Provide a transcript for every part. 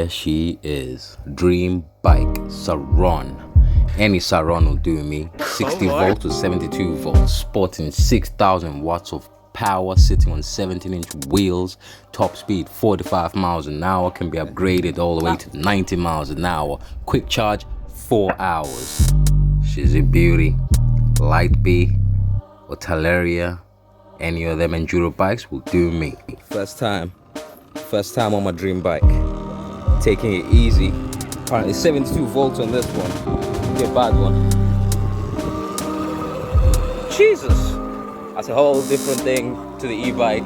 Here she is, dream bike, SURRON. Any SURRON will do me. 60 volt to 72 volts, sporting 6,000 watts of power, sitting on 17-inch wheels, top speed 45 miles an hour, can be upgraded all the way to 90 miles an hour, quick charge 4 hours. She's a beauty. Light B or Talaria, any of them enduro bikes will do me. First time on my dream bike, taking it easy. Apparently 72 volts on this one, be a bad one. Jesus, that's a whole different thing to the e-bike.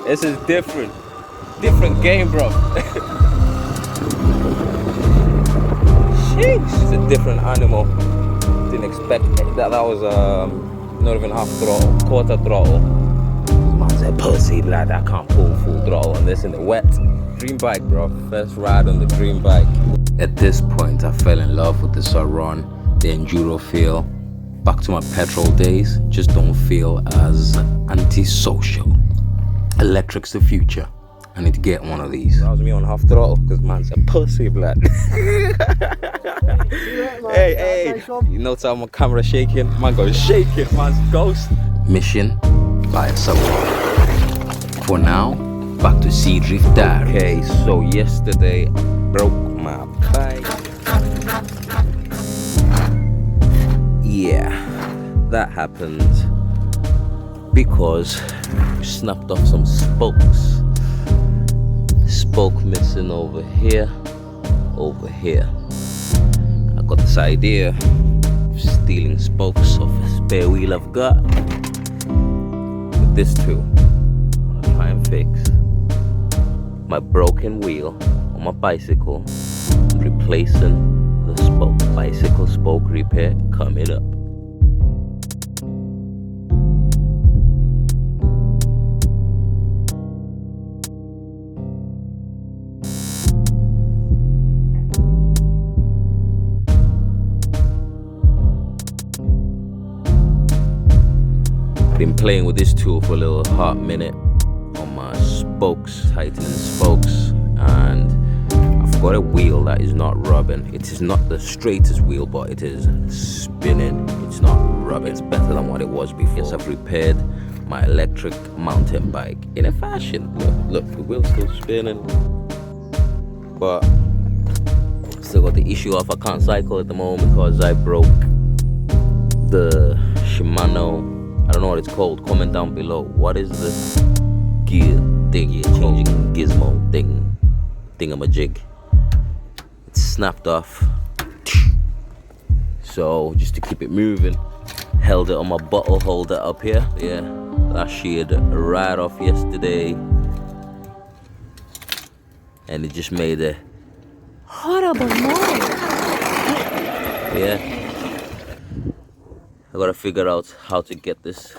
This is different game, bro. Jeez, it's a different animal. Didn't expect that was not even half throttle, quarter throttle. Man's a pussy lad, I can't pull full throttle on this in the wet. Dream bike, bro, first ride on the dream bike. At this point I fell in love with the SURRON, the enduro feel. Back to my petrol days, just don't feel as antisocial. Electric's the future. I need to get one of these. That was me on half throttle, because man's a pussy, blood. Hey, you notice how my camera shaking? Man goes shaking, man's ghost. Mission by a SURRON. For now, back to Sea Drift Diary. Okay, so yesterday I broke my bike. Yeah, that happened because we snapped off some spokes. Spoke missing over here. I got this idea of stealing spokes off a spare wheel I've got. With this tool, I'm gonna try and fix my broken wheel on my bicycle, replacing the spoke. Bicycle spoke repair coming up. Been playing with this tool for a little hot minute on my spokes, tightening spokes, and I've got a wheel that is not rubbing. It is not the straightest wheel, but it is spinning. It's not rubbing. It's better than what it was before. Yes, I've repaired my electric mountain bike in a fashion. Look, the wheel's still spinning, but still got the issue of I can't cycle at the moment because I broke the Shimano, I don't know what it's called. Comment down below. What is this gear thing? Yeah, changing gizmo thing, thingamajig. It's snapped off. So just to keep it moving, held it on my bottle holder up here. Yeah, that sheared right off yesterday, and it just made a horrible noise. Yeah. I gotta figure out how to get this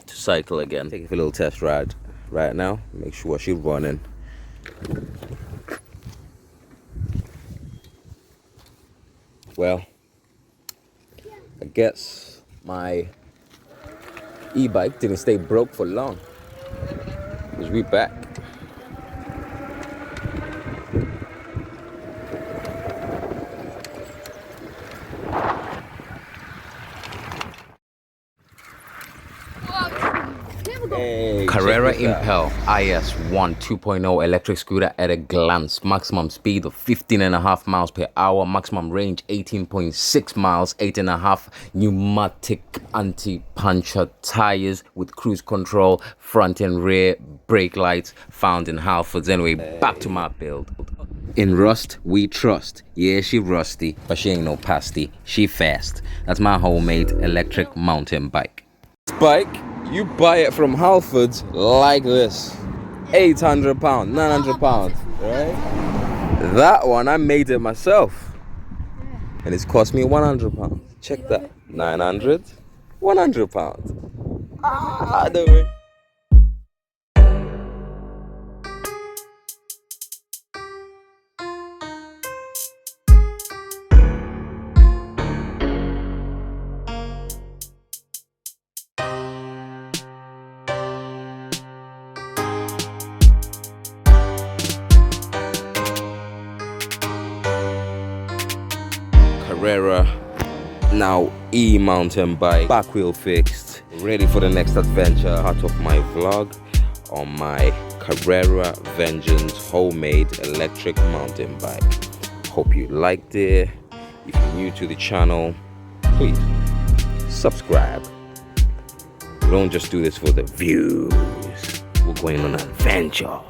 to cycle again. Take it for a little test ride right now. Make sure she's running. Well, I guess my e-bike didn't stay broke for long, because we back. Hey, Carrera Impel IS1 2.0 electric scooter at a glance. Maximum speed of 15.5 miles per hour. Maximum range 18.6 miles. 8.5 pneumatic anti-puncture tires with cruise control, front and rear brake lights. Found in Halfords. Anyway, back to my build. In rust, we trust. Yeah, she rusty, but she ain't no pasty. She fast. That's my homemade electric mountain bike. This bike, you buy it from Halfords like this. £800, £900, right? That one, I made it myself. And it's cost me £100. Check that. 900, £100. Ah, do it. Carrera, now e-mountain bike, back wheel fixed, ready for the next adventure. Part of my vlog on my Carrera Vengence homemade electric mountain bike. Hope you liked it. If you're new to the channel, please subscribe. We don't just do this for the views, we're going on an adventure.